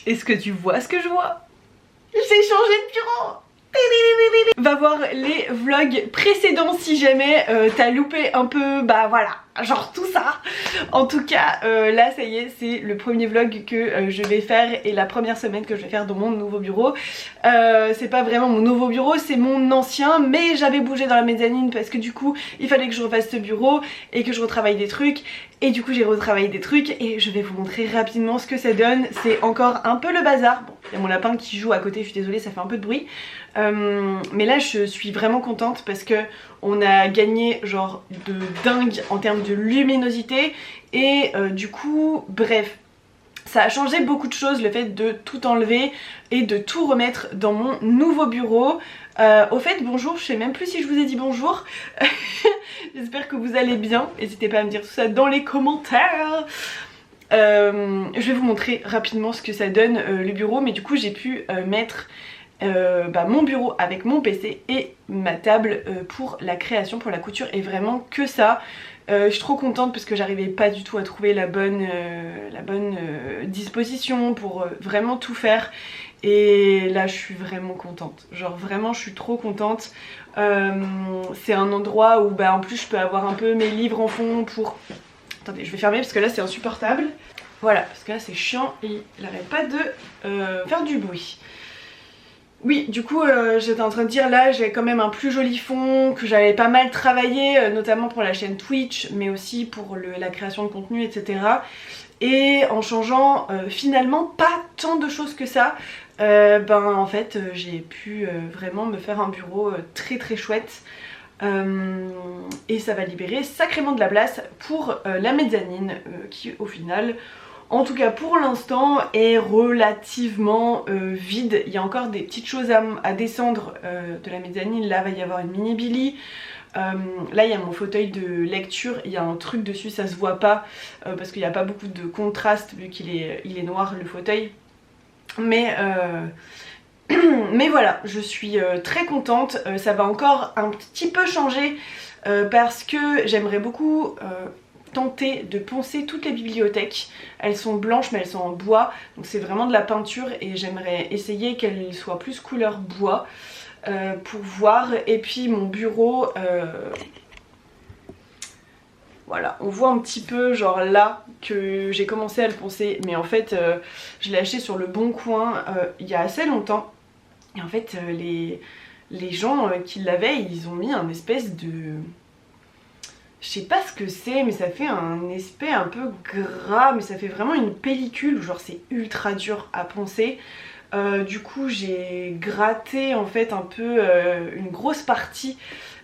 Est-ce que tu vois ce que je vois? J'ai changé de bureau. Va voir les vlogs précédents si jamais t'as loupé un peu, bah voilà, genre tout ça. En tout cas là ça y est, c'est le premier vlog que je vais faire et la première semaine que je vais faire dans mon nouveau bureau. C'est pas vraiment mon nouveau bureau, c'est mon ancien, mais j'avais bougé dans la mezzanine parce que du coup il fallait que je refasse ce bureau et que je retravaille des trucs. Et du coup j'ai retravaillé des trucs et je vais vous montrer rapidement ce que ça donne. C'est encore un peu le bazar. Bon, il y a mon lapin qui joue à côté, je suis désolée, ça fait un peu de bruit. Mais là je suis vraiment contente parce que on a gagné genre de dingue en termes de luminosité et du coup bref, ça a changé beaucoup de choses le fait de tout enlever et de tout remettre dans mon nouveau bureau. Au fait bonjour, je sais même plus si je vous ai dit bonjour. J'espère que vous allez bien, n'hésitez pas à me dire tout ça dans les commentaires. Je vais vous montrer rapidement ce que ça donne le bureau, mais du coup j'ai pu mettre mon bureau avec mon PC et ma table pour la création, pour la couture, et vraiment que ça. Je suis trop contente parce que j'arrivais pas du tout à trouver la bonne disposition pour vraiment tout faire. Et là je suis vraiment contente, genre vraiment je suis trop contente. C'est un endroit où en plus je peux avoir un peu mes livres en fond pour... Attendez, je vais fermer parce que là c'est insupportable. Voilà, parce que là c'est chiant et il n'arrête pas de faire du bruit. Oui, du coup j'étais en train de dire là j'ai quand même un plus joli fond que j'avais pas mal travaillé, notamment pour la chaîne Twitch mais aussi pour la création de contenu, etc. Et en changeant finalement pas tant de choses que ça, en fait j'ai pu vraiment me faire un bureau très très chouette. Et ça va libérer sacrément de la place pour la mezzanine qui au final, en tout cas pour l'instant, est relativement vide. Il y a encore des petites choses à descendre de la mezzanine. Là va y avoir une mini Billy. Là il y a mon fauteuil de lecture, il y a un truc dessus, ça se voit pas parce qu'il n'y a pas beaucoup de contraste vu qu'il est noir le fauteuil. Mais voilà, je suis très contente. Ça va encore un petit peu changer parce que j'aimerais beaucoup tenter de poncer toutes les bibliothèques. Elles sont blanches mais elles sont en bois, donc c'est vraiment de la peinture et j'aimerais essayer qu'elles soient plus couleur bois pour voir. Et puis mon bureau, voilà, on voit un petit peu genre là que j'ai commencé à le poncer, mais en fait je l'ai acheté sur le Bon Coin il y a assez longtemps. Et en fait les gens qui l'avaient, ils ont mis un espèce de... Je sais pas ce que c'est, mais ça fait un aspect un peu gras, mais ça fait vraiment une pellicule, genre c'est ultra dur à poncer. Du coup j'ai gratté en fait un peu une grosse partie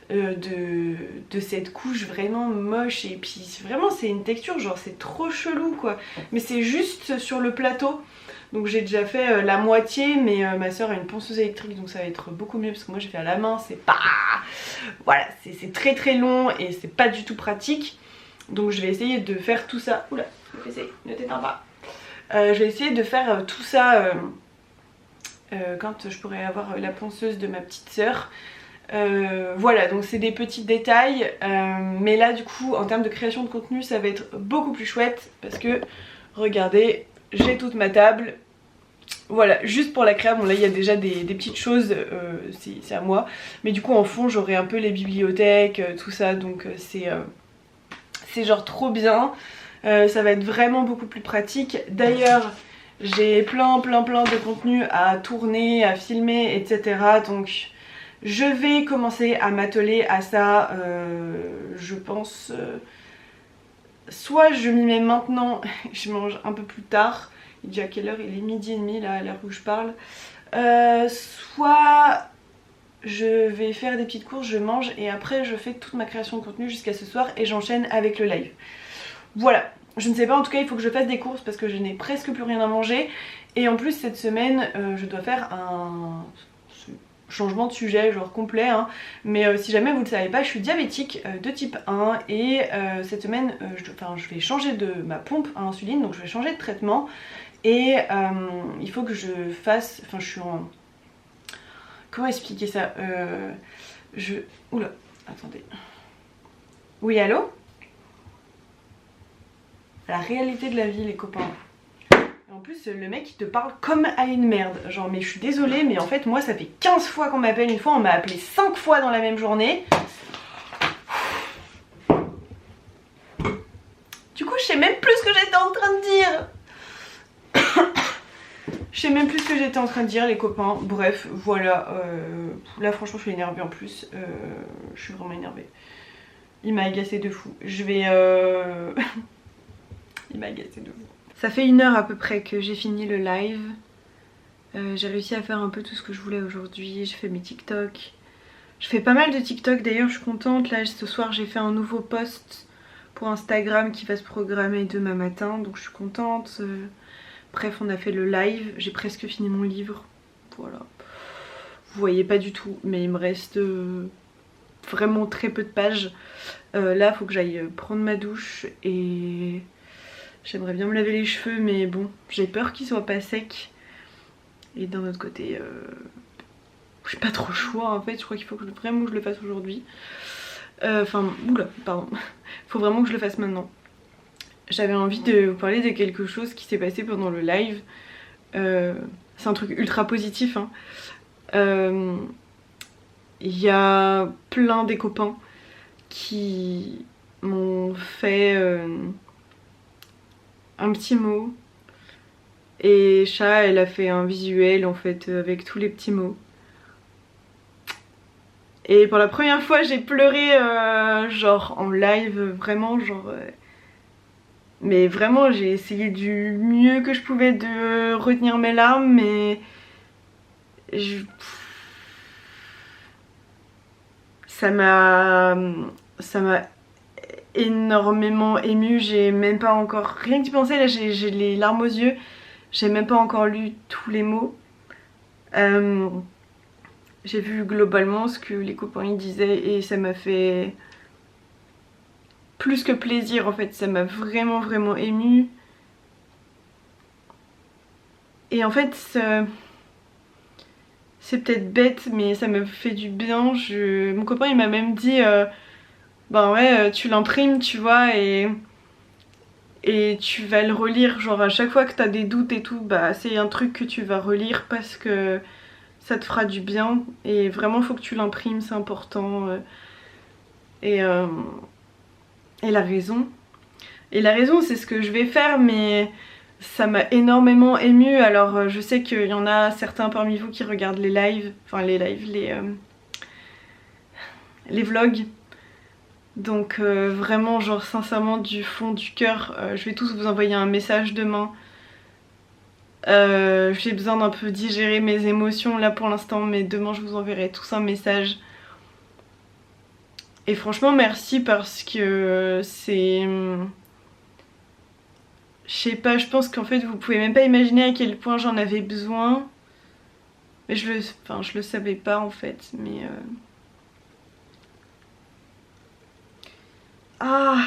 de cette couche vraiment moche, et puis vraiment c'est une texture genre c'est trop chelou quoi, mais c'est juste sur le plateau. Donc j'ai déjà fait la moitié, mais ma soeur a une ponceuse électrique donc ça va être beaucoup mieux parce que moi j'ai fait à la main, c'est pas... Voilà, c'est très très long et c'est pas du tout pratique. Donc je vais essayer de faire tout ça... Oula, le PC, ne t'éteins pas. Je vais essayer de faire tout ça quand je pourrai avoir la ponceuse de ma petite soeur. Voilà, donc c'est des petits détails, mais là du coup en termes de création de contenu ça va être beaucoup plus chouette parce que regardez, j'ai toute ma table. Voilà, juste pour la créa, bon là il y a déjà des petites choses, c'est à moi, mais du coup en fond j'aurai un peu les bibliothèques, tout ça, donc c'est genre trop bien. Ça va être vraiment beaucoup plus pratique. D'ailleurs j'ai plein de contenu à tourner, à filmer, etc. Donc je vais commencer à m'atteler à ça, je pense. Soit je m'y mets maintenant, je mange un peu plus tard. Il est déjà quelle heure? Il est 12h30 là à l'heure où je parle. Soit je vais faire des petites courses, je mange et après je fais toute ma création de contenu jusqu'à ce soir et j'enchaîne avec le live. Voilà, je ne sais pas, en tout cas il faut que je fasse des courses parce que je n'ai presque plus rien à manger. Et en plus cette semaine je dois faire un changement de sujet genre complet hein. Mais si jamais vous ne le savez pas, je suis diabétique de type 1 et cette semaine je vais changer de ma pompe à insuline, donc je vais changer de traitement. Et il faut que je fasse, enfin je suis en... Comment expliquer ça Oula, attendez. Oui, allô? La réalité de la vie les copains. En plus le mec il te parle comme à une merde, genre mais je suis désolée mais en fait moi ça fait 15 fois qu'on m'appelle, une fois on m'a appelé 5 fois dans la même journée. Du coup je sais même plus ce que j'étais en train de dire. Je sais même plus ce que j'étais en train de dire les copains, bref voilà, là franchement je suis énervée en plus, je suis vraiment énervée. Il m'a agacé de fou, je vais... Il m'a agacé de fou. Ça fait 1 heure à peu près que j'ai fini le live. J'ai réussi à faire un peu tout ce que je voulais aujourd'hui. J'ai fait mes TikTok. Je fais pas mal de TikTok d'ailleurs, je suis contente. Là ce soir j'ai fait un nouveau post pour Instagram qui va se programmer demain matin. Donc je suis contente. Bref on a fait le live. J'ai presque fini mon livre. Voilà. Vous voyez pas du tout mais il me reste vraiment très peu de pages. Là faut que j'aille prendre ma douche et... J'aimerais bien me laver les cheveux mais bon, j'ai peur qu'ils soient pas secs. Et d'un autre côté, j'ai pas trop le choix en fait, je crois qu'il faut que vraiment que je le fasse aujourd'hui. Enfin, oula, pardon. Faut vraiment que je le fasse maintenant. J'avais envie de vous parler de quelque chose qui s'est passé pendant le live. C'est un truc ultra positif. Hein. Y a plein des copains qui m'ont fait... un petit mot et Chat elle a fait un visuel en fait avec tous les petits mots et pour la première fois j'ai pleuré genre en live vraiment genre mais vraiment j'ai essayé du mieux que je pouvais de retenir mes larmes mais ça m'a énormément émue, j'ai même pas encore, rien que d'y penser là j'ai les larmes aux yeux, j'ai même pas encore lu tous les mots. J'ai vu globalement ce que les copains y disaient et ça m'a fait plus que plaisir en fait, ça m'a vraiment émue. Et en fait c'est peut-être bête mais ça me fait du bien. Mon copain il m'a même dit ben ouais tu l'imprimes tu vois et tu vas le relire genre à chaque fois que t'as des doutes et tout bah c'est un truc que tu vas relire parce que ça te fera du bien et vraiment faut que tu l'imprimes, c'est important. Et la raison c'est ce que je vais faire mais ça m'a énormément émue. Alors je sais qu'il y en a certains parmi vous qui regardent les lives, enfin les vlogs. Donc vraiment genre sincèrement du fond du cœur, je vais tous vous envoyer un message demain. J'ai besoin d'un peu digérer mes émotions là pour l'instant mais demain je vous enverrai tous un message. Et franchement merci parce que c'est... Je sais pas, je pense qu'en fait vous pouvez même pas imaginer à quel point j'en avais besoin. Mais je le savais pas en fait mais... Ah,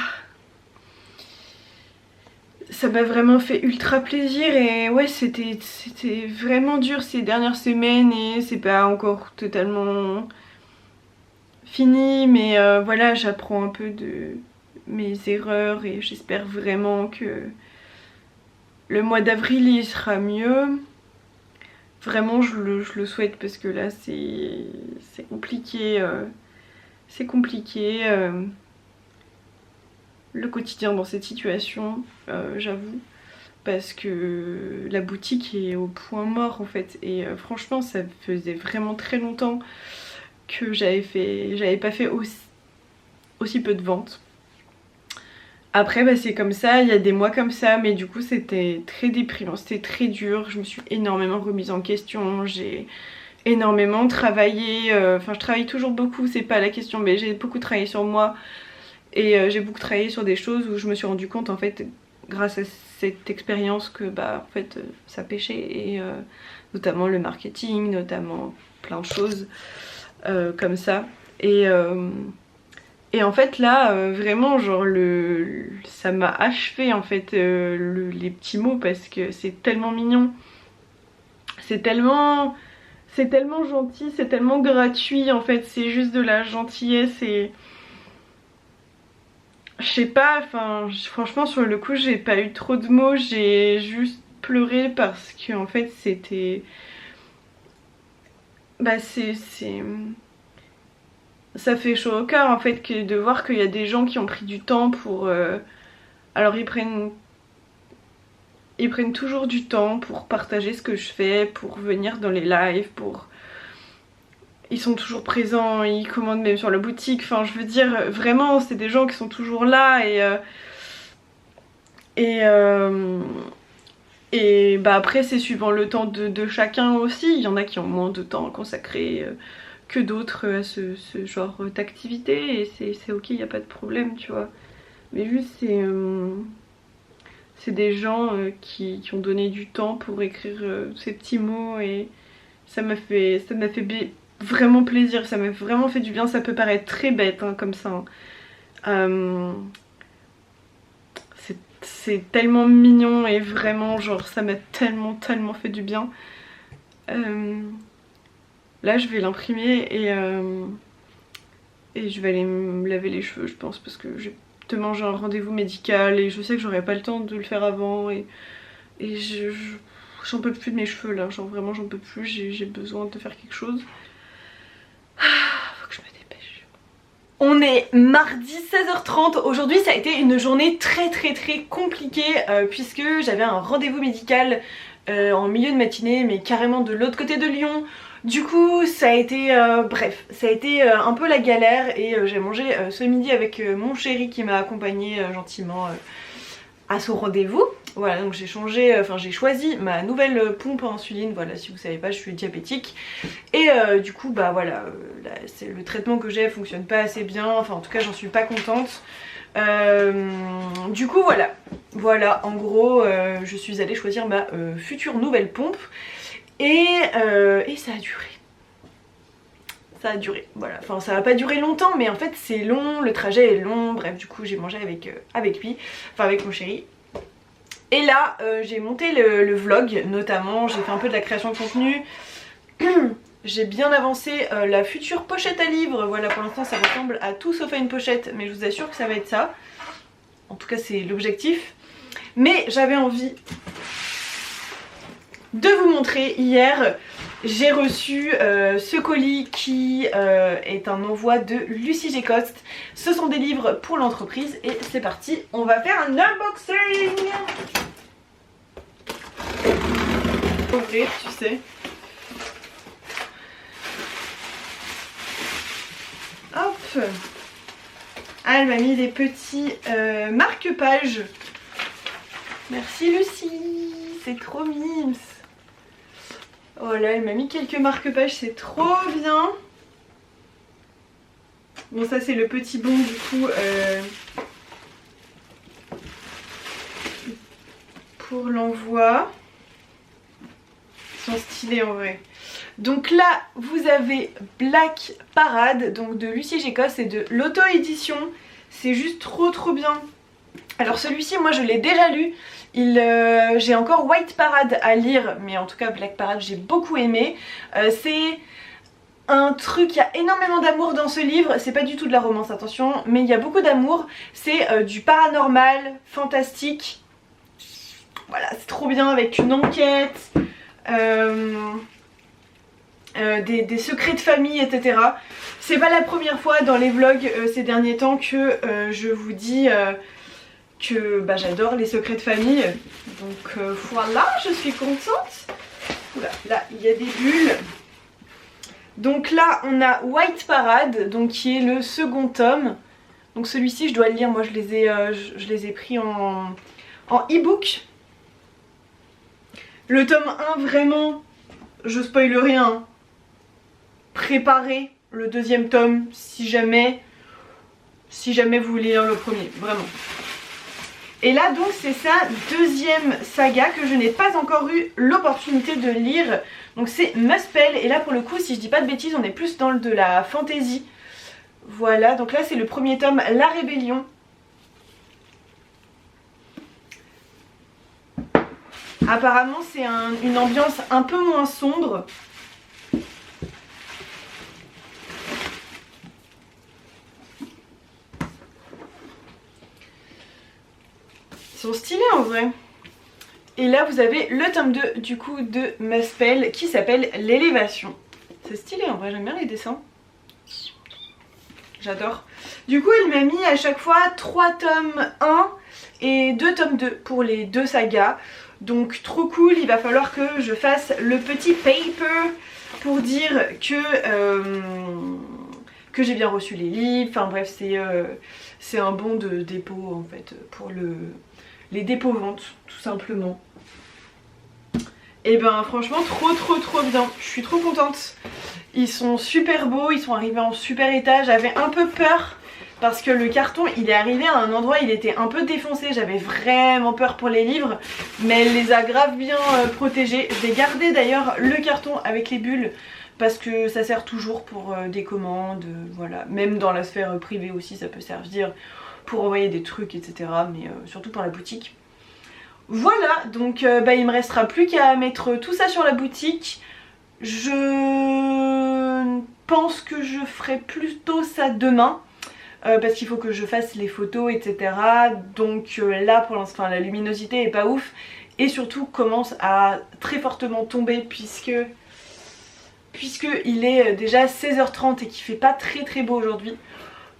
ça m'a vraiment fait ultra plaisir et ouais c'était vraiment dur ces dernières semaines et c'est pas encore totalement fini mais voilà j'apprends un peu de mes erreurs et j'espère vraiment que le mois d'avril il sera mieux. Vraiment je le souhaite parce que là c'est compliqué, le quotidien dans cette situation, j'avoue, parce que la boutique est au point mort en fait et franchement ça faisait vraiment très longtemps que j'avais pas fait aussi peu de ventes. Après bah, c'est comme ça, il y a des mois comme ça mais du coup c'était très déprimant, c'était très dur, je me suis énormément remise en question, j'ai énormément travaillé, enfin je travaille toujours beaucoup, c'est pas la question mais j'ai beaucoup travaillé sur moi. Et j'ai beaucoup travaillé sur des choses où je me suis rendu compte en fait grâce à cette expérience que bah en fait ça pêchait et notamment le marketing, notamment plein de choses comme ça et en fait là vraiment genre ça m'a achevé en fait les petits mots parce que c'est tellement mignon, c'est tellement gentil, c'est tellement gratuit en fait, c'est juste de la gentillesse et je sais pas, enfin franchement sur le coup j'ai pas eu trop de mots, j'ai juste pleurer parce que en fait c'était... Bah ça fait chaud au cœur en fait de voir qu'il y a des gens qui ont pris du temps pour... Alors ils prennent toujours du temps pour partager ce que je fais, pour venir dans les lives, pour... Ils sont toujours présents, ils commandent même sur la boutique, enfin je veux dire vraiment c'est des gens qui sont toujours là et bah après c'est suivant le temps de chacun aussi, il y en a qui ont moins de temps consacré que d'autres à ce genre d'activité et c'est ok, il n'y a pas de problème tu vois. Mais juste c'est des gens qui ont donné du temps pour écrire ces petits mots et ça m'a fait vraiment plaisir, ça m'a vraiment fait du bien. Ça peut paraître très bête hein, comme ça hein. C'est tellement mignon et vraiment genre ça m'a tellement fait du bien. Là je vais l'imprimer et je vais aller me laver les cheveux je pense parce que j'ai demain j'ai un rendez-vous médical et je sais que j'aurai pas le temps de le faire avant et j'en peux plus de mes cheveux là, genre vraiment j'en peux plus, j'ai besoin de faire quelque chose. Faut que je me dépêche. On est mardi 16h30, aujourd'hui ça a été une journée très compliquée puisque j'avais un rendez-vous médical en milieu de matinée mais carrément de l'autre côté de Lyon. Du coup ça a été, bref, ça a été un peu la galère et j'ai mangé ce midi avec mon chéri qui m'a accompagnée gentiment à son rendez-vous. Voilà donc j'ai changé, enfin j'ai choisi ma nouvelle pompe à insuline, voilà si vous savez pas je suis diabétique. Et du coup bah voilà, le traitement que j'ai fonctionne pas assez bien, enfin en tout cas j'en suis pas contente. Du coup voilà en gros je suis allée choisir ma future nouvelle pompe. Et ça a duré. Ça a duré, voilà. Enfin ça va pas durer longtemps mais en fait c'est long, le trajet est long. Bref du coup j'ai mangé avec lui, enfin avec mon chéri. Et là j'ai monté le vlog notamment, j'ai fait un peu de la création de contenu. J'ai bien avancé la future pochette à livres. Voilà pour l'instant ça ressemble à tout sauf à une pochette mais je vous assure que ça va être ça. En tout cas c'est l'objectif. Mais j'avais envie de vous montrer, hier j'ai reçu ce colis qui est un envoi de Lucie J. Coste. Ce sont des livres pour l'entreprise et c'est parti, on va faire un unboxing. Ouvrir, tu sais. Hop. Ah, elle m'a mis des petits marque-pages. Merci Lucie, c'est trop mimes. Oh là, elle m'a mis quelques marque-pages, c'est trop bien. Bon ça c'est le petit bon du coup pour l'envoi. Ils sont stylés en vrai. Donc là vous avez Black Parade, donc de Lucie J. Coste et de l'auto-édition. C'est juste trop bien. Alors celui-ci moi je l'ai déjà lu. J'ai encore White Parade à lire, mais en tout cas Black Parade j'ai beaucoup aimé. C'est un truc, il y a énormément d'amour dans ce livre, c'est pas du tout de la romance attention, mais il y a beaucoup d'amour, c'est du paranormal, fantastique. Voilà, c'est trop bien avec une enquête, des secrets de famille, etc. C'est pas la première fois dans les vlogs ces derniers temps que je vous dis que bah, j'adore les secrets de famille. Donc voilà, je suis contente. Oula, là il y a des bulles. Donc là on a White Parade, donc qui est le second tome. Donc celui-ci je dois le lire, moi je les ai pris en e-book. Le tome 1 vraiment, je spoil rien. Préparez le deuxième tome si jamais vous voulez lire le premier, vraiment. Et là donc c'est sa deuxième saga que je n'ai pas encore eu l'opportunité de lire. Donc c'est Muspel et là pour le coup si je dis pas de bêtises on est plus dans de la fantasy. Voilà donc là c'est le premier tome, La Rébellion. Apparemment c'est une ambiance un peu moins sombre. Ils sont stylés en vrai. Et là vous avez le tome 2 du coup de Muspel qui s'appelle l'élévation. C'est stylé en vrai, j'aime bien les dessins. J'adore. Du coup il m'a mis à chaque fois 3 tomes 1 et 2 tomes 2 pour les 2 sagas. Donc trop cool, il va falloir que je fasse le petit paper pour dire que j'ai bien reçu les livres. Enfin bref, c'est un bon de dépôt en fait pour les dépôts ventes tout simplement. Et ben franchement trop bien, je suis trop contente. Ils sont super beaux, ils sont arrivés en super état. J'avais un peu peur parce que le carton il est arrivé à un endroit, il était un peu défoncé. J'avais vraiment peur pour les livres, mais elle les a grave bien protégés. Je vais garder d'ailleurs le carton avec les bulles parce que ça sert toujours pour des commandes, voilà. Même dans la sphère privée aussi ça peut servir pour envoyer des trucs etc. Mais surtout pour la boutique. Voilà, donc il me restera plus qu'à mettre tout ça sur la boutique. Je pense que je ferai plutôt ça demain parce qu'il faut que je fasse les photos etc. Donc là pour l'instant la luminosité est pas ouf et surtout commence à très fortement tomber puisque il est déjà 16h30 et qu'il fait pas très beau aujourd'hui.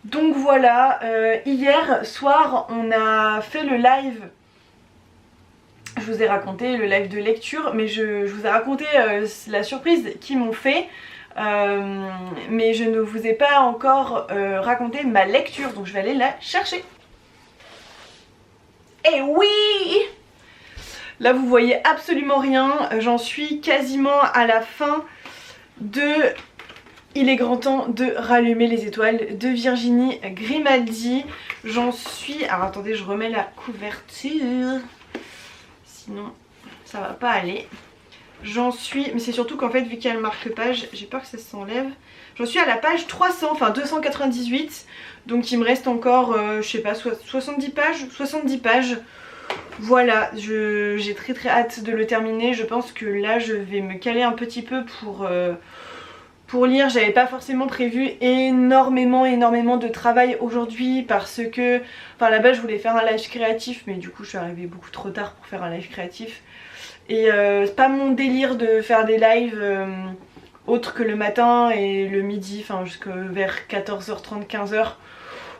Donc voilà, hier soir on a fait le live. Je vous ai raconté le live de lecture, mais je vous ai raconté la surprise qu'ils m'ont fait. Mais je ne vous ai pas encore raconté ma lecture, donc je vais aller la chercher. Et oui! Là vous voyez absolument rien, j'en suis quasiment à la fin de Il est grand temps de rallumer les étoiles de Virginie Grimaldi. J'en suis... Alors attendez, je remets la couverture. Sinon ça va pas aller. J'en suis, mais c'est surtout qu'en fait vu qu'il y a le marque-page, j'ai peur que ça s'enlève. J'en suis à la page 300, enfin 298. Donc il me reste encore, je sais pas, 70 pages. Voilà, j'ai très hâte de le terminer. Je pense que là je vais me caler un petit peu pour lire. J'avais pas forcément prévu énormément de travail aujourd'hui parce que, enfin là-bas je voulais faire un live créatif mais du coup je suis arrivée beaucoup trop tard pour faire un live créatif. Et c'est pas mon délire de faire des lives autres que le matin et le midi, enfin jusqu'à vers 14h30, 15h.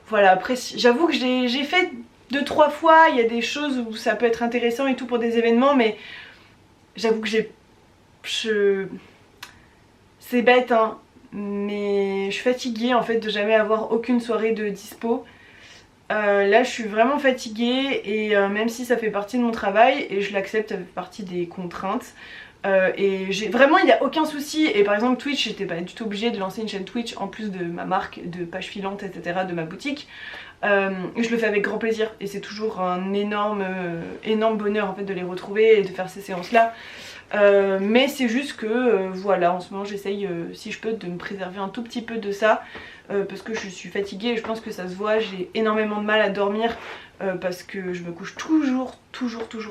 Voilà, après j'avoue que j'ai fait 2-3 fois, il y a des choses où ça peut être intéressant et tout pour des événements, mais j'avoue que c'est bête hein, mais je suis fatiguée en fait de jamais avoir aucune soirée de dispo. Là je suis vraiment fatiguée et même si ça fait partie de mon travail et je l'accepte, ça fait partie des contraintes. Et vraiment il n'y a aucun souci. Et par exemple Twitch, j'étais pas du tout obligée de lancer une chaîne Twitch en plus de ma marque, de page filante etc. de ma boutique. Je le fais avec grand plaisir et c'est toujours un énorme bonheur en fait de les retrouver et de faire ces séances là. Mais c'est juste que voilà, en ce moment j'essaye si je peux de me préserver un tout petit peu de ça parce que je suis fatiguée et je pense que ça se voit. J'ai énormément de mal à dormir parce que je me couche toujours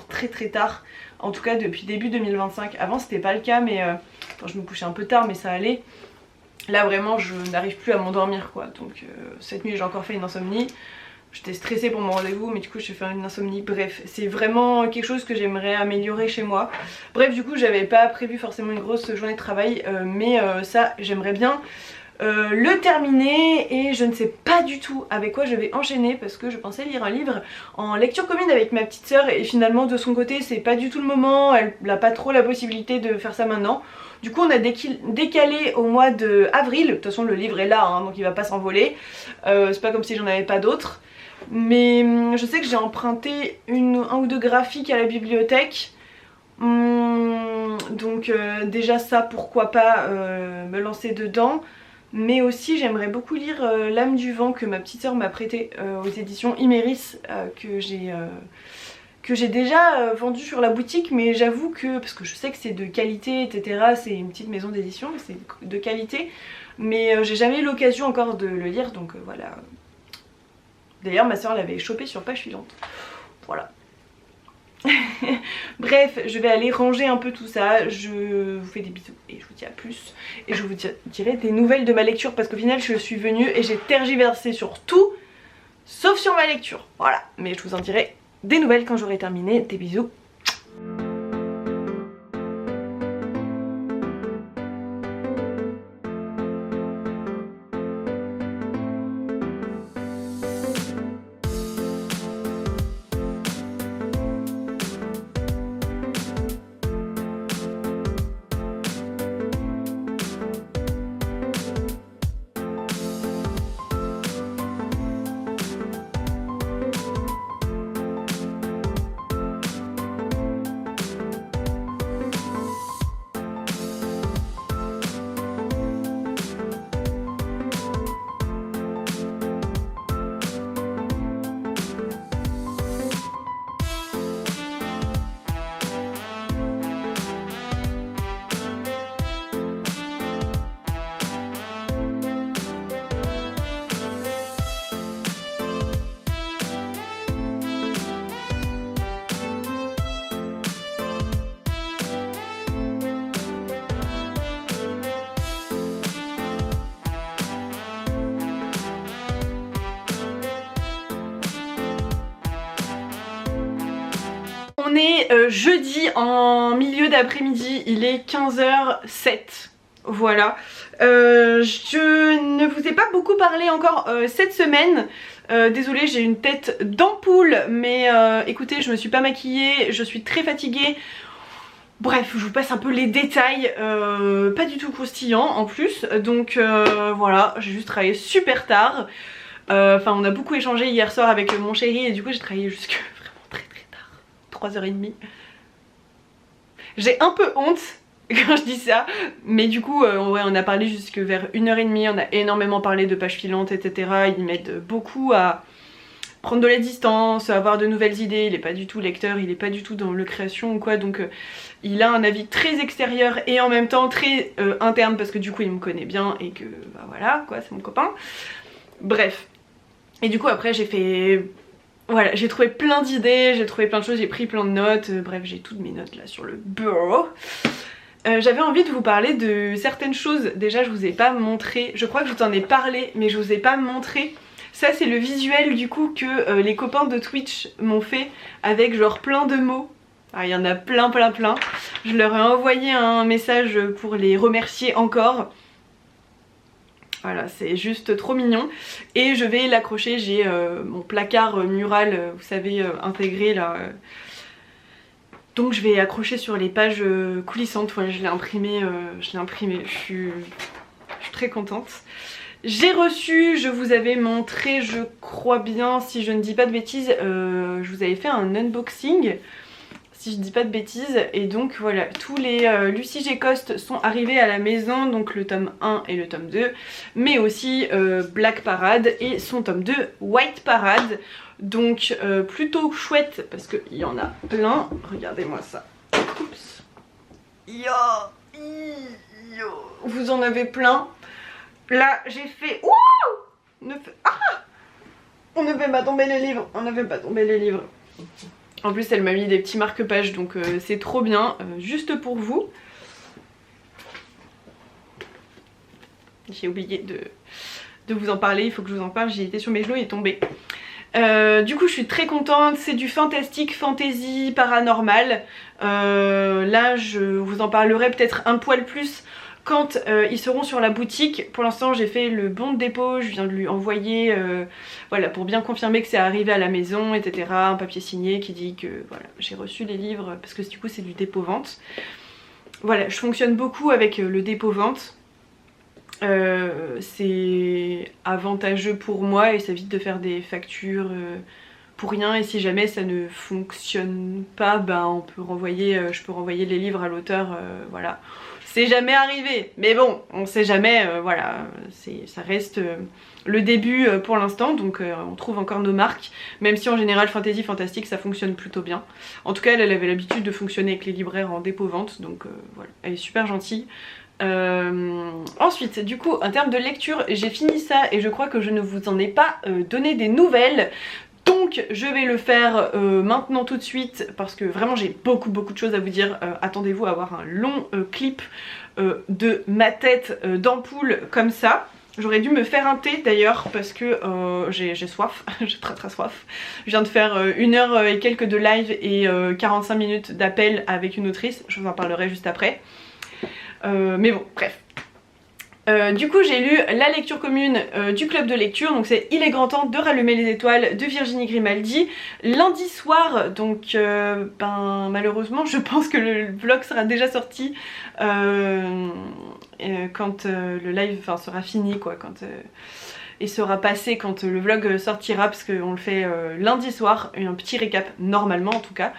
très tard, en tout cas depuis début 2025. Avant c'était pas le cas mais enfin, je me couchais un peu tard mais ça allait. Là vraiment je n'arrive plus à m'endormir quoi, donc cette nuit j'ai encore fait une insomnie. J'étais stressée pour mon rendez-vous mais du coup je vais faire une insomnie. Bref, c'est vraiment quelque chose que j'aimerais améliorer chez moi. Bref, du coup j'avais pas prévu forcément une grosse journée de travail mais ça j'aimerais bien le terminer et je ne sais pas du tout avec quoi je vais enchaîner parce que je pensais lire un livre en lecture commune avec ma petite soeur et finalement de son côté c'est pas du tout le moment, elle n'a pas trop la possibilité de faire ça maintenant. Du coup on a décalé au mois d'avril, de toute façon le livre est là hein, donc il va pas s'envoler, c'est pas comme si j'en avais pas d'autres. Mais je sais que j'ai emprunté un ou deux graphiques à la bibliothèque. Donc déjà ça pourquoi pas me lancer dedans. Mais aussi j'aimerais beaucoup lire L'âme du vent que ma petite soeur m'a prêté aux éditions Iméris que j'ai déjà vendu sur la boutique. Mais j'avoue que, parce que je sais que c'est de qualité etc, c'est une petite maison d'édition, c'est de qualité. Mais j'ai jamais eu l'occasion encore de le lire donc voilà. D'ailleurs ma soeur l'avait chopé sur page filante. Voilà. Bref, je vais aller ranger un peu tout ça. Je vous fais des bisous et je vous dis à plus. Et je vous dirai des nouvelles de ma lecture parce qu'au final je suis venue et j'ai tergiversé sur tout sauf sur ma lecture. Voilà, mais je vous en dirai des nouvelles quand j'aurai terminé. Des bisous. est jeudi en milieu d'après-midi, il est 15h07. Voilà, je ne vous ai pas beaucoup parlé encore cette semaine. Désolée, j'ai une tête d'ampoule, mais écoutez, je me suis pas maquillée, je suis très fatiguée. Bref, je vous passe un peu les détails, pas du tout croustillants en plus. Donc voilà, j'ai juste travaillé super tard. Enfin, on a beaucoup échangé hier soir avec mon chéri et du coup j'ai travaillé jusque vraiment très tard, 3h30. J'ai un peu honte quand je dis ça, mais du coup ouais, on a parlé jusque vers 1h30, on a énormément parlé de pages filantes, etc. Ils m'aident beaucoup à prendre de la distance, à avoir de nouvelles idées. Il est pas du tout lecteur, il est pas du tout dans le création ou quoi, donc il a un avis très extérieur et en même temps très interne parce que du coup il me connaît bien et que bah voilà quoi, c'est mon copain. Bref, et du coup après j'ai fait... Voilà, j'ai trouvé plein d'idées, j'ai trouvé plein de choses, j'ai pris plein de notes, bref j'ai toutes mes notes là sur le bureau. J'avais envie de vous parler de certaines choses. Déjà je vous ai pas montré, je crois que je t'en ai parlé mais je vous ai pas montré. Ça c'est le visuel du coup que les copains de Twitch m'ont fait avec genre plein de mots. Ah, il y en a plein. Je leur ai envoyé un message pour les remercier encore. Voilà, c'est juste trop mignon. Et je vais l'accrocher, j'ai mon placard mural, vous savez, intégré là. Donc je vais accrocher sur les pages coulissantes. Ouais, je l'ai imprimé, je suis très contente. J'ai reçu, je vous avais montré, je crois bien, si je ne dis pas de bêtises, je vous avais fait un unboxing, si je dis pas de bêtises, et donc voilà, tous les Lucy G. Coste sont arrivés à la maison, donc le tome 1 et le tome 2, mais aussi Black Parade et son tome 2, White Parade. Donc plutôt chouette parce qu'il y en a plein. Regardez-moi ça. Oups. Vous en avez plein. Là j'ai fait... On ne fait pas tomber les livres. On ne fait pas tomber les livres. En plus elle m'a mis des petits marque-pages donc c'est trop bien. Juste pour vous. J'ai oublié de vous en parler. Il faut que je vous en parle. J'ai été sur mes genoux et il est tombé. Du coup je suis très contente, c'est du fantastique, fantasy, paranormal. Là je vous en parlerai peut-être un poil plus quand ils seront sur la boutique. Pour l'instant j'ai fait le bon de dépôt, je viens de lui envoyer voilà, pour bien confirmer que c'est arrivé à la maison, etc. Un papier signé qui dit que voilà, j'ai reçu les livres parce que du coup c'est du dépôt-vente. Voilà, je fonctionne beaucoup avec le dépôt-vente. C'est avantageux pour moi et ça évite de faire des factures pour rien, et si jamais ça ne fonctionne pas, ben on peut renvoyer, je peux renvoyer les livres à l'auteur, voilà. C'est jamais arrivé, mais bon, on sait jamais, voilà, ça reste le début pour l'instant, donc on trouve encore nos marques, même si en général fantasy, fantastique ça fonctionne plutôt bien. En tout cas elle avait l'habitude de fonctionner avec les libraires en dépôt-vente, donc voilà, elle est super gentille. Ensuite du coup en termes de lecture j'ai fini ça et je crois que je ne vous en ai pas donné des nouvelles, donc je vais le faire maintenant tout de suite parce que vraiment j'ai beaucoup de choses à vous dire. Attendez-vous à avoir un long clip de ma tête d'ampoule comme ça. J'aurais dû me faire un thé d'ailleurs parce que j'ai soif, j'ai très soif. Je viens de faire 1h et quelques de live et 45 minutes d'appel avec une autrice, je vous en parlerai juste après. Mais bon, bref. Du coup j'ai lu la lecture commune du club de lecture, donc c'est Il est grand temps de rallumer les étoiles de Virginie Grimaldi, lundi soir, donc ben malheureusement je pense que le vlog sera déjà sorti quand le live sera fini quoi, quand et sera passé quand le vlog sortira, parce qu'on le fait lundi soir, un petit récap normalement en tout cas.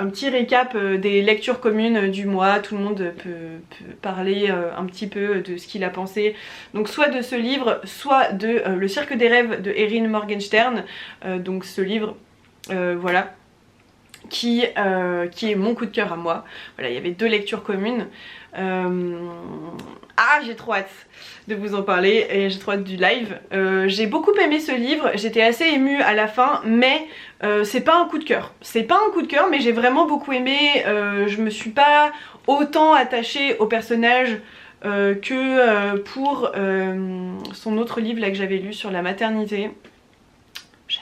Un petit récap des lectures communes du mois, tout le monde peut parler un petit peu de ce qu'il a pensé. Donc soit de ce livre, soit de Le Cirque des rêves de Erin Morgenstern. Donc ce livre, voilà, qui est mon coup de cœur à moi. Voilà, il y avait 2 lectures communes. Ah, j'ai trop hâte de vous en parler et j'ai trop hâte du live. J'ai beaucoup aimé ce livre, j'étais assez émue à la fin, mais c'est pas un coup de cœur. C'est pas un coup de cœur, mais j'ai vraiment beaucoup aimé. Je me suis pas autant attachée au personnage que pour son autre livre là que j'avais lu sur la maternité. Je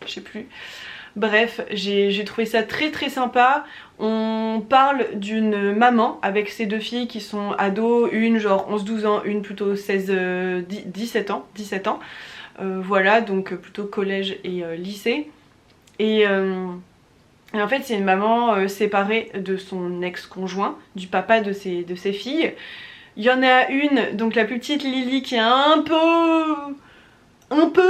sais plus. Bref, j'ai trouvé ça très très sympa. On parle d'une maman avec ses 2 filles qui sont ados, une genre 11-12 ans, une plutôt 17 ans. Voilà, donc plutôt collège et lycée. Et en fait c'est une maman séparée de son ex-conjoint, du papa de ses filles. Il y en a une, donc la plus petite Lily, qui est un peu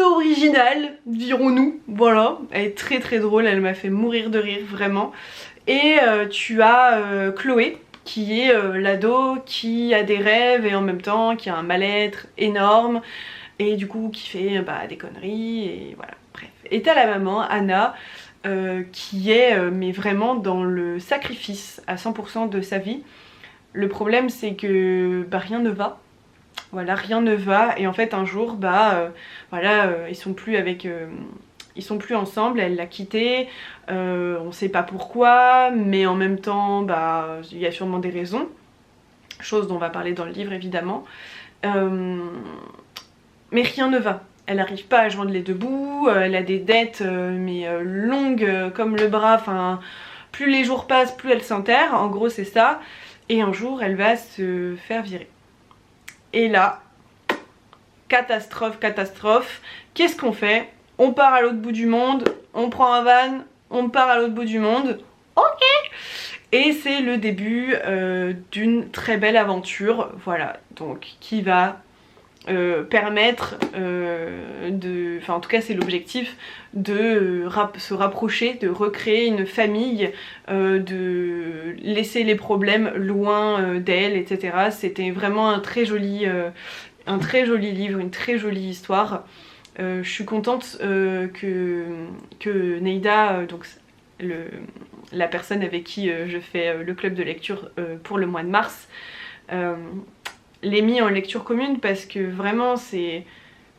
originale, dirons-nous, voilà. Elle est très très drôle, elle m'a fait mourir de rire, vraiment. Et tu as Chloé, qui est l'ado qui a des rêves et en même temps qui a un mal-être énorme. Et du coup qui fait des conneries et voilà, bref. Et t'as la maman, Anna, qui est mais vraiment dans le sacrifice à 100% de sa vie. Le problème c'est que rien ne va. Voilà, rien ne va et en fait un jour ils sont plus avec... ils sont plus ensemble, elle l'a quitté, on sait pas pourquoi, mais en même temps il y a sûrement des raisons, chose dont on va parler dans le livre évidemment. Mais rien ne va. Elle n'arrive pas à joindre les 2 bouts, elle a des dettes longues comme le bras, enfin plus les jours passent, plus elle s'enterre, en gros c'est ça. Et un jour elle va se faire virer. Et là, catastrophe, qu'est-ce qu'on fait? On part à l'autre bout du monde, on prend un van, on part à l'autre bout du monde, ok. Et c'est le début d'une très belle aventure, voilà, donc qui va permettre enfin en tout cas c'est l'objectif de se rapprocher, de recréer une famille, de laisser les problèmes loin d'elle, etc. C'était vraiment un très joli livre, une très jolie histoire. Je suis contente que Neida, donc la personne avec qui je fais le club de lecture pour le mois de mars, l'ai mis en lecture commune parce que vraiment c'est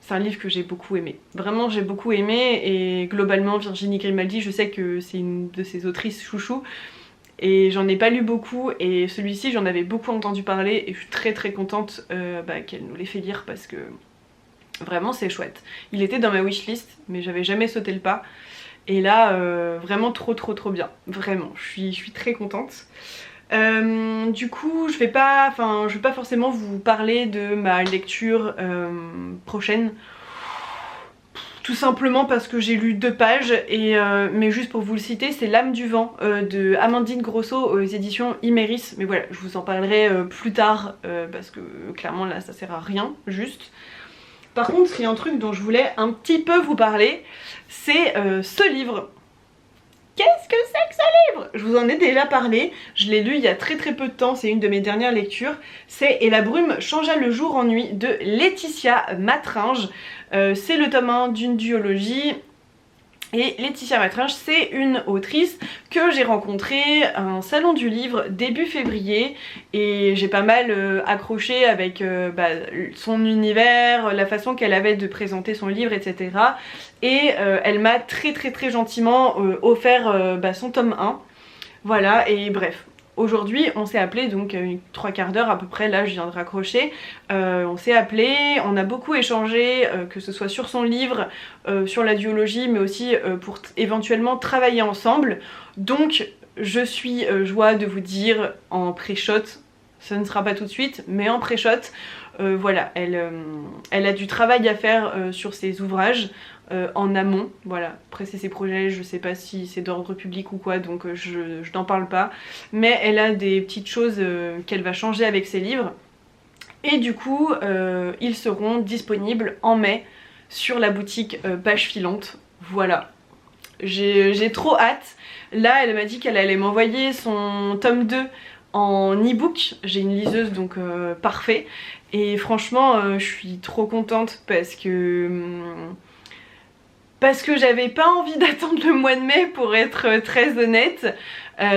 un livre que j'ai beaucoup aimé. Vraiment j'ai beaucoup aimé et globalement Virginie Grimaldi, je sais que c'est une de ses autrices chouchou et j'en ai pas lu beaucoup et celui-ci j'en avais beaucoup entendu parler et je suis très très contente qu'elle nous l'ait fait lire parce que vraiment c'est chouette. Il était dans ma wishlist mais j'avais jamais sauté le pas et là vraiment trop bien, vraiment je suis très contente. Du coup je vais pas forcément vous parler de ma lecture prochaine, tout simplement parce que j'ai lu 2 pages et mais juste pour vous le citer, c'est L'âme du vent de Amandine Grosso aux éditions Iméris, mais voilà je vous en parlerai plus tard parce que clairement là ça sert à rien juste. Par contre il y a un truc dont je voulais un petit peu vous parler, c'est ce livre. Qu'est-ce que c'est que ce livre? Je vous en ai déjà parlé, je l'ai lu il y a très peu de temps, c'est une de mes dernières lectures. C'est Et la brume changea le jour en nuit de Laetitia Matringe. C'est le tome 1 d'une duologie. Et Laetitia Matringe, c'est une autrice que j'ai rencontrée à un salon du livre début février et j'ai pas mal accroché avec son univers, la façon qu'elle avait de présenter son livre, etc. Et elle m'a très gentiment offert son tome 1. Voilà, et bref. Aujourd'hui on s'est appelé donc 3/4 d'heure à peu près, là je viens de raccrocher, on s'est appelé, on a beaucoup échangé, que ce soit sur son livre, sur la duologie, mais aussi pour éventuellement travailler ensemble. Donc je suis joie de vous dire en pré-shot, ce ne sera pas tout de suite, mais en pré-shot, voilà, elle a du travail à faire sur ses ouvrages. En amont, voilà, après c'est ses projets, je sais pas si c'est d'ordre public ou quoi, donc je n'en parle pas, mais elle a des petites choses qu'elle va changer avec ses livres, et du coup ils seront disponibles en mai sur la boutique Page Filante, voilà. J'ai trop hâte. Là elle m'a dit qu'elle allait m'envoyer son tome 2 en e-book, j'ai une liseuse donc parfait, et franchement je suis trop contente parce que j'avais pas envie d'attendre le mois de mai pour être très honnête.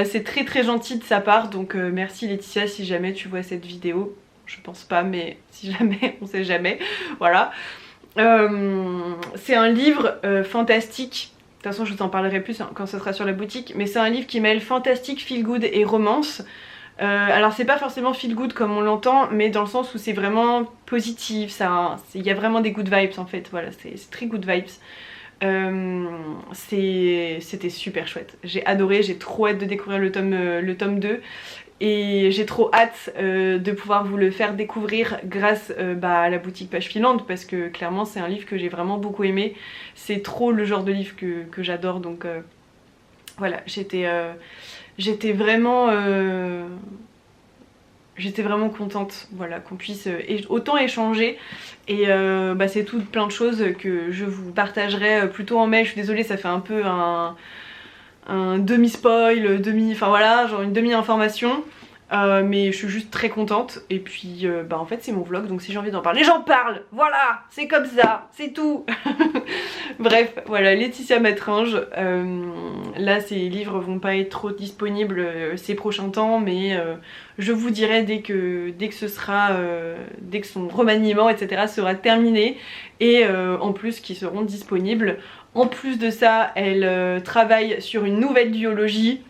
C'est très gentil de sa part, donc merci Laetitia si jamais tu vois cette vidéo. Je pense pas, mais si jamais, on sait jamais. Voilà. C'est un livre fantastique. De toute façon je vous en parlerai plus quand ce sera sur la boutique, mais c'est un livre qui mêle fantastique, feel good et romance. Alors c'est pas forcément feel good comme on l'entend, mais dans le sens où c'est vraiment positif, il y a vraiment des good vibes en fait, voilà, c'est très good vibes. C'était super chouette. J'ai adoré, j'ai trop hâte de découvrir le tome 2. Et j'ai trop hâte de pouvoir vous le faire découvrir grâce à la boutique Page Filante, parce que clairement c'est un livre que j'ai vraiment beaucoup aimé. C'est trop le genre de livre que j'adore, donc voilà, j'étais vraiment contente, voilà, qu'on puisse autant échanger. Et c'est tout plein de choses que je vous partagerai plutôt en mai. Je suis désolée, ça fait un peu un demi-spoil, enfin voilà, genre une demi-information. Mais je suis juste très contente. Et puis en fait c'est mon vlog, donc si j'ai envie d'en parler, j'en parle. Voilà, c'est comme ça, c'est tout. Bref, voilà, Laetitia Matringe. Là ces livres vont pas être trop disponibles ces prochains temps, mais je vous dirai dès que son remaniement etc sera terminé, et en plus qu'ils seront disponibles. En plus de ça, elle travaille sur une nouvelle duologie.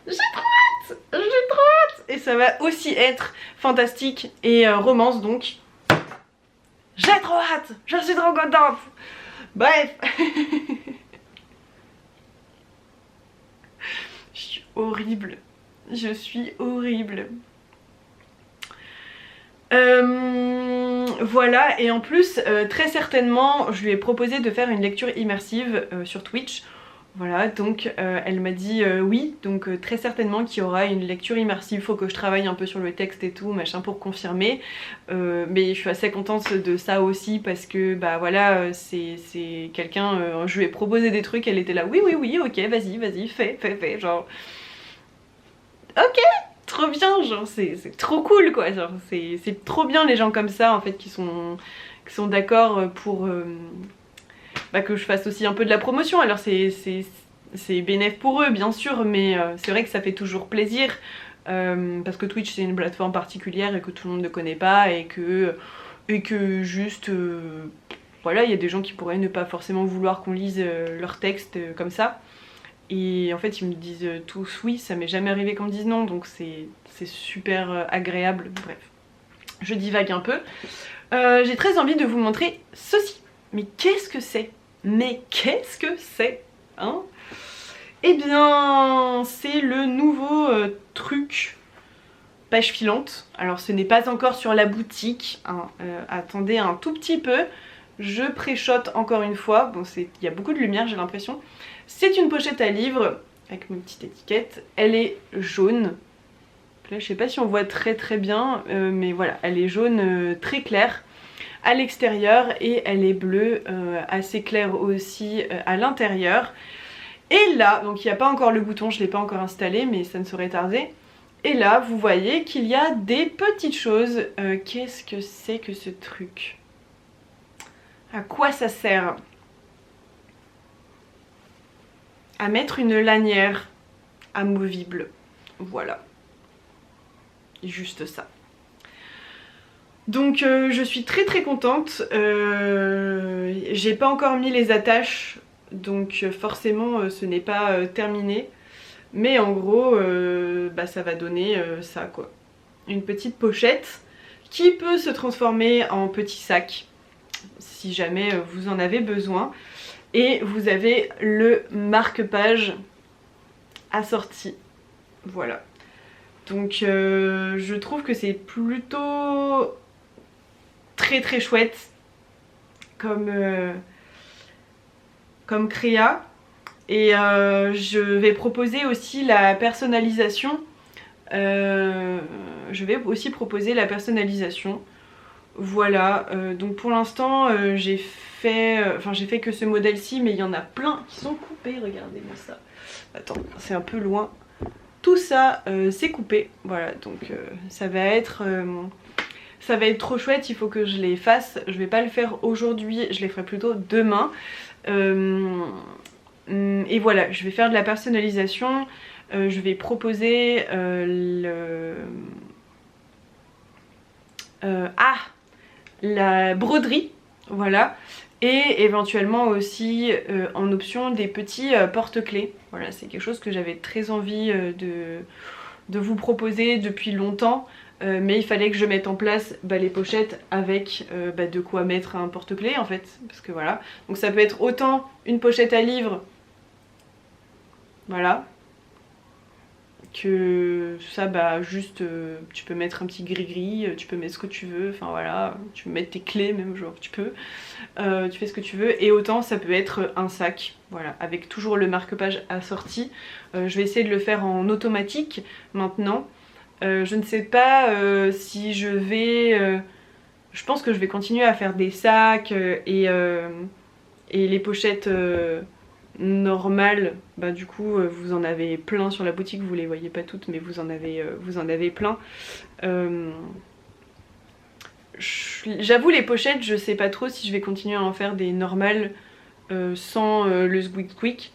J'ai trop hâte, j'ai trop hâte. Et ça va aussi être fantastique et romance, donc j'ai trop hâte, je suis trop contente. Bref. Je suis horrible, je suis horrible. Voilà, et en plus très certainement je lui ai proposé de faire une lecture immersive sur Twitch. Voilà, donc elle m'a dit oui, donc très certainement qu'il y aura une lecture immersive. Faut que je travaille un peu sur le texte et tout, machin, pour confirmer. Mais je suis assez contente de ça aussi, parce que bah voilà, c'est quelqu'un, je lui ai proposé des trucs, elle était là, oui, ok, vas-y, fais, genre... Ok, trop bien, genre c'est trop cool quoi, genre c'est trop bien les gens comme ça en fait qui sont d'accord pour que je fasse aussi un peu de la promotion. Alors c'est bénéf pour eux bien sûr, mais c'est vrai que ça fait toujours plaisir parce que Twitch c'est une plateforme particulière et que tout le monde ne connaît pas, et que juste voilà, il y a des gens qui pourraient ne pas forcément vouloir qu'on lise leur texte comme ça. Et en fait ils me disent tous oui, ça m'est jamais arrivé qu'on me dise non, donc c'est super agréable. Bref, je divague un peu. J'ai très envie de vous montrer ceci. Mais qu'est-ce que c'est? Mais qu'est-ce que c'est, hein? Eh bien c'est le nouveau truc Page Filante. Alors ce n'est pas encore sur la boutique, hein. Attendez un tout petit peu. Je préchote encore une fois. Bon, il y a beaucoup de lumière, j'ai l'impression. C'est une pochette à livres avec une petite étiquette. Elle est jaune. Là, je sais pas si on voit très bien, mais voilà, elle est jaune très claire à l'extérieur, et elle est bleue assez claire aussi à l'intérieur. Et là, donc il n'y a pas encore le bouton, je ne l'ai pas encore installé, mais ça ne saurait tarder. Et là, vous voyez qu'il y a des petites choses. Qu'est-ce que c'est que ce truc? À quoi ça sert? À mettre une lanière amovible. Voilà. Juste ça. Donc je suis très contente. J'ai pas encore mis les attaches, donc forcément ce n'est pas terminé. Mais en gros ça va donner ça quoi. Une petite pochette qui peut se transformer en petit sac si jamais vous en avez besoin. Et vous avez le marque-page assorti. Voilà. Donc je trouve que c'est plutôt très chouette comme créa. Et je vais proposer aussi la personnalisation. Voilà, donc pour l'instant j'ai fait que ce modèle-ci, mais il y en a plein qui sont coupés. Regardez-moi ça. Attends, c'est un peu loin. Tout ça c'est coupé. Voilà, donc ça va être trop chouette. Il faut que je les fasse. Je vais pas le faire aujourd'hui, je les ferai plutôt demain. Et voilà, je vais faire de la personnalisation. Je vais proposer la broderie, voilà, et éventuellement aussi en option des petits porte-clés. Voilà, c'est quelque chose que j'avais très envie de vous proposer depuis longtemps. mais il fallait que je mette en place les pochettes avec de quoi mettre un porte-clés en fait, parce que voilà. Donc ça peut être autant une pochette à livres, voilà, que ça juste tu peux mettre un petit gris-gris, tu peux mettre ce que tu veux, enfin voilà, tu peux mettre tes clés même, genre tu peux, tu fais ce que tu veux, et autant ça peut être un sac, voilà, avec toujours le marque-page assorti. Je vais essayer de le faire en automatique maintenant. Je ne sais pas si je vais... je pense que je vais continuer à faire des sacs et les pochettes normales. Du coup vous en avez plein sur la boutique, vous les voyez pas toutes mais vous en avez plein. J'avoue les pochettes je sais pas trop si je vais continuer à en faire des normales sans le squeak squeak.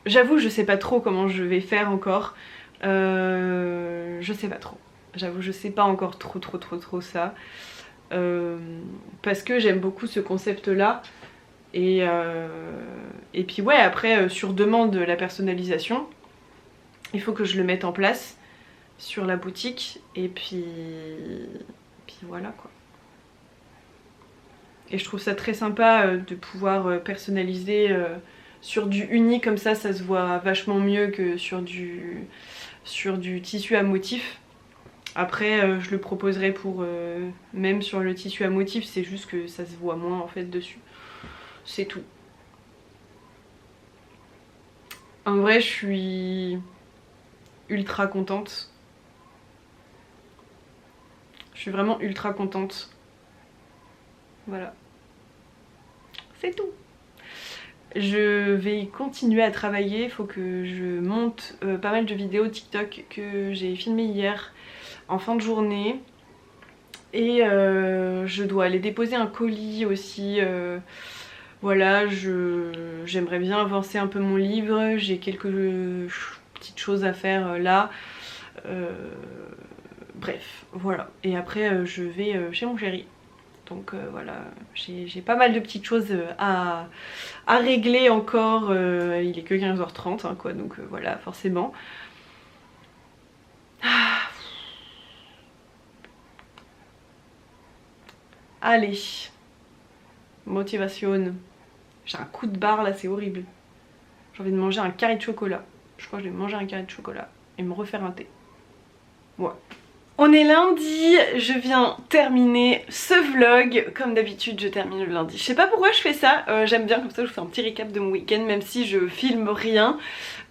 J'avoue je sais pas trop comment je vais faire encore. Je sais pas trop. J'avoue je sais pas encore trop ça. Parce que j'aime beaucoup ce concept là. Et puis ouais après sur demande de la personnalisation, il faut que je le mette en place sur la boutique. Et puis voilà quoi. Et je trouve ça très sympa de pouvoir personnaliser sur du uni comme ça se voit vachement mieux que sur du tissu à motif. Après je le proposerai pour même sur le tissu à motif, c'est juste que ça se voit moins en fait dessus. C'est tout. En vrai je suis ultra contente. Je suis vraiment ultra contente. Voilà. C'est tout. Je vais continuer à travailler, il faut que je monte pas mal de vidéos TikTok que j'ai filmées hier en fin de journée. Et je dois aller déposer un colis aussi. Voilà, j'aimerais bien avancer un peu mon livre, j'ai quelques petites choses à faire là. Bref, voilà. Et après je vais chez mon chéri. Donc voilà, j'ai pas mal de petites choses à régler encore. Il est que 15h30 hein, quoi, donc voilà, forcément. Allez, motivation. J'ai un coup de barre là, c'est horrible. J'ai envie de manger un carré de chocolat. Je crois que je vais manger un carré de chocolat et me refaire un thé. Ouais. On est lundi, je viens terminer ce vlog. Comme d'habitude je termine le lundi. Je sais pas pourquoi je fais ça, j'aime bien comme ça je vous fais un petit récap de mon week-end même si je filme rien.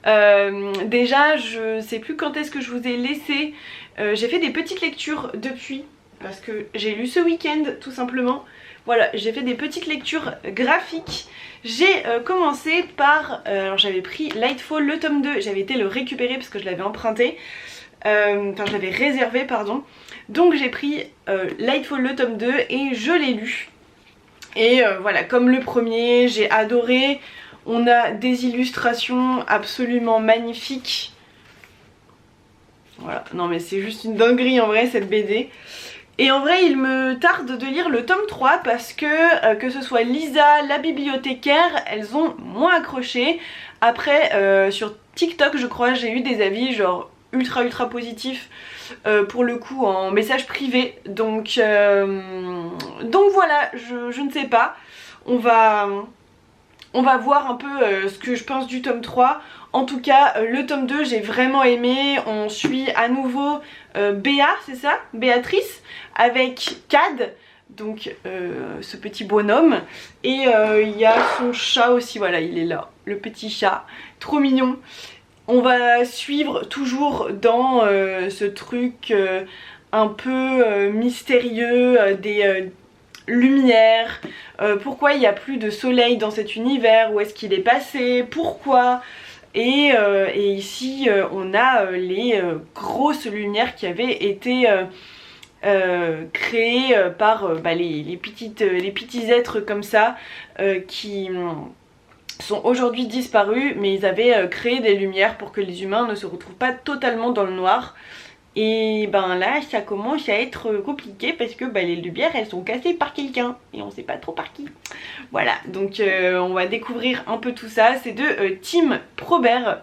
Déjà je sais plus quand est-ce que je vous ai laissé. J'ai fait des petites lectures depuis parce que j'ai lu ce week-end tout simplement. Voilà, j'ai fait des petites lectures graphiques. J'ai commencé par... alors j'avais pris Lightfall le tome 2, j'avais été le récupérer parce que je l'avais emprunté. Enfin je l'avais réservé pardon. Donc j'ai pris Lightfall le tome 2 et je l'ai lu. Et voilà, comme le premier, j'ai adoré. On a des illustrations absolument magnifiques. Voilà, non mais c'est juste une dinguerie en vrai cette BD. Et en vrai il me tarde de lire le tome 3 parce que ce soit Lisa, la bibliothécaire, elles ont moins accroché. Après sur TikTok je crois j'ai eu des avis genre ultra positifs pour le coup en message privé. Donc voilà, je ne sais pas. On va voir un peu ce que je pense du tome 3. En tout cas le tome 2 j'ai vraiment aimé. On suit à nouveau Béa, c'est ça, Béatrice, avec Cad, donc ce petit bonhomme. Et il y a son chat aussi, voilà il est là, le petit chat, trop mignon. On va suivre toujours dans ce truc un peu mystérieux des lumières. Pourquoi il n'y a plus de soleil dans cet univers, où est-ce qu'il est passé, pourquoi. Et ici on a les grosses lumières qui avaient été créées par les petits êtres comme ça qui sont aujourd'hui disparus, mais ils avaient créé des lumières pour que les humains ne se retrouvent pas totalement dans le noir. Et ben là ça commence à être compliqué parce que les lumières elles sont cassées par quelqu'un et on sait pas trop par qui. Voilà, donc on va découvrir un peu tout ça. C'est de Tim Probert.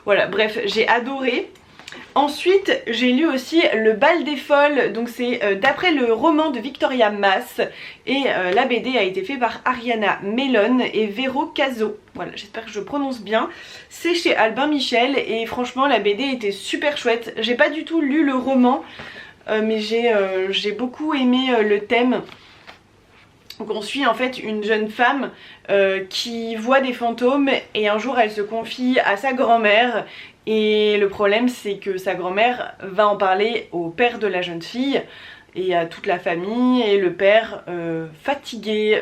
Voilà, bref, j'ai adoré. Ensuite, j'ai lu aussi Le Bal des Folles, donc c'est d'après le roman de Victoria Mass, et la BD a été faite par Ariana Melon et Vero Caso. Voilà, j'espère que je prononce bien. C'est chez Albin Michel et franchement la BD était super chouette. J'ai pas du tout lu le roman, mais j'ai beaucoup aimé le thème. Donc on suit en fait une jeune femme qui voit des fantômes et un jour elle se confie à sa grand-mère. Et le problème c'est que sa grand-mère va en parler au père de la jeune fille et à toute la famille, et le père fatigué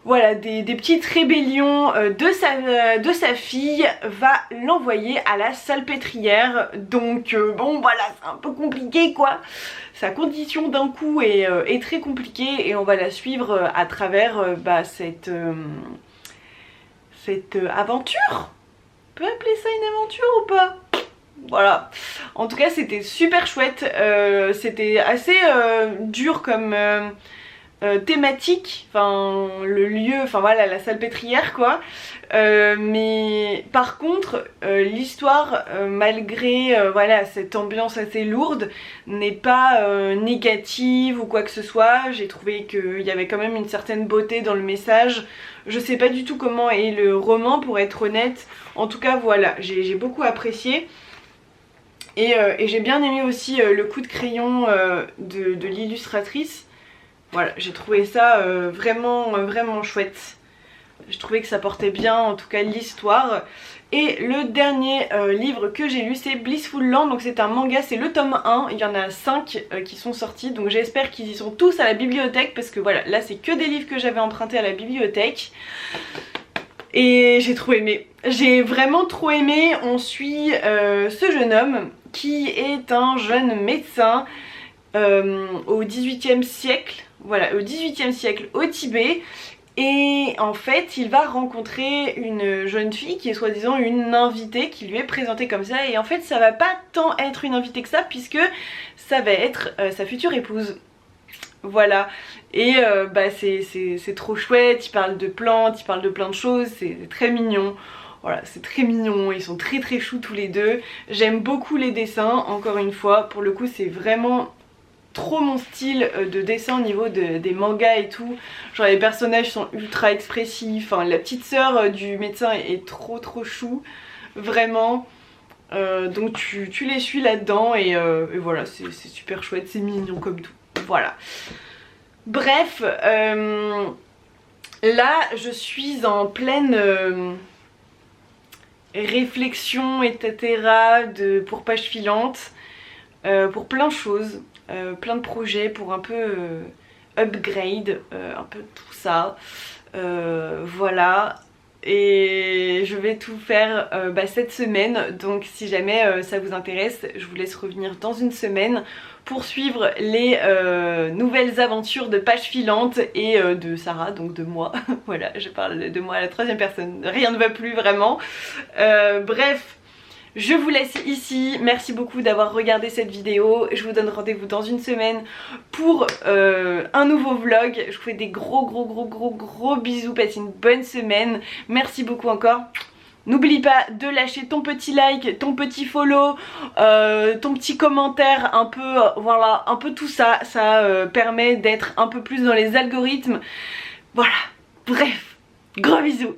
voilà, des petites rébellions de sa fille, va l'envoyer à la salpêtrière. Donc bon voilà, c'est un peu compliqué quoi. Sa condition d'un coup est très compliquée et on va la suivre à travers cette aventure. On peut appeler ça une aventure ou pas? Voilà, en tout cas c'était super chouette, c'était assez dur comme thématique, enfin le lieu, enfin voilà, la salpêtrière quoi, mais par contre l'histoire malgré voilà cette ambiance assez lourde n'est pas négative ou quoi que ce soit. J'ai trouvé qu'il y avait quand même une certaine beauté dans le message. Je sais pas du tout comment est le roman pour être honnête, en tout cas voilà, j'ai beaucoup apprécié. Et j'ai bien aimé aussi le coup de crayon de l'illustratrice. Voilà, j'ai trouvé ça vraiment chouette. Je trouvais que ça portait bien en tout cas l'histoire. Et le dernier livre que j'ai lu c'est Blissful Land, donc c'est un manga, c'est le tome 1, il y en a 5 qui sont sortis, donc j'espère qu'ils y sont tous à la bibliothèque parce que voilà, là c'est que des livres que j'avais empruntés à la bibliothèque. Et j'ai trop aimé, j'ai vraiment trop aimé. On suit ce jeune homme qui est un jeune médecin au 18e siècle, voilà, au 18e siècle au Tibet. Et en fait il va rencontrer une jeune fille qui est soi-disant une invitée qui lui est présentée comme ça, et en fait ça va pas tant être une invitée que ça puisque ça va être sa future épouse. Voilà, et c'est trop chouette, il parle de plantes, il parle de plein de choses, c'est très mignon. Voilà, c'est très mignon, ils sont très choux tous les deux. J'aime beaucoup les dessins, encore une fois, pour le coup c'est vraiment trop mon style de dessin au niveau des mangas et tout. Genre les personnages sont ultra expressifs, enfin, la petite sœur du médecin est trop chou, vraiment. Donc tu les suis là-dedans et voilà, c'est super chouette, c'est mignon comme tout. Voilà. Bref, là je suis en pleine réflexion, etc. pour Page Filante, pour plein de choses. Plein de projets pour un peu upgrade un peu tout ça, voilà, et je vais tout faire cette semaine. Donc si jamais ça vous intéresse, je vous laisse revenir dans une semaine pour suivre les nouvelles aventures de Page Filante et de Sarah, donc de moi. Voilà, je parle de moi à la troisième personne, rien ne va plus vraiment. Bref, je vous laisse ici, merci beaucoup d'avoir regardé cette vidéo, je vous donne rendez-vous dans une semaine pour un nouveau vlog. Je vous fais des gros bisous, passez une bonne semaine, merci beaucoup encore. N'oublie pas de lâcher ton petit like, ton petit follow, ton petit commentaire, un peu, voilà, un peu tout ça, ça permet d'être un peu plus dans les algorithmes. Voilà, bref, gros bisous.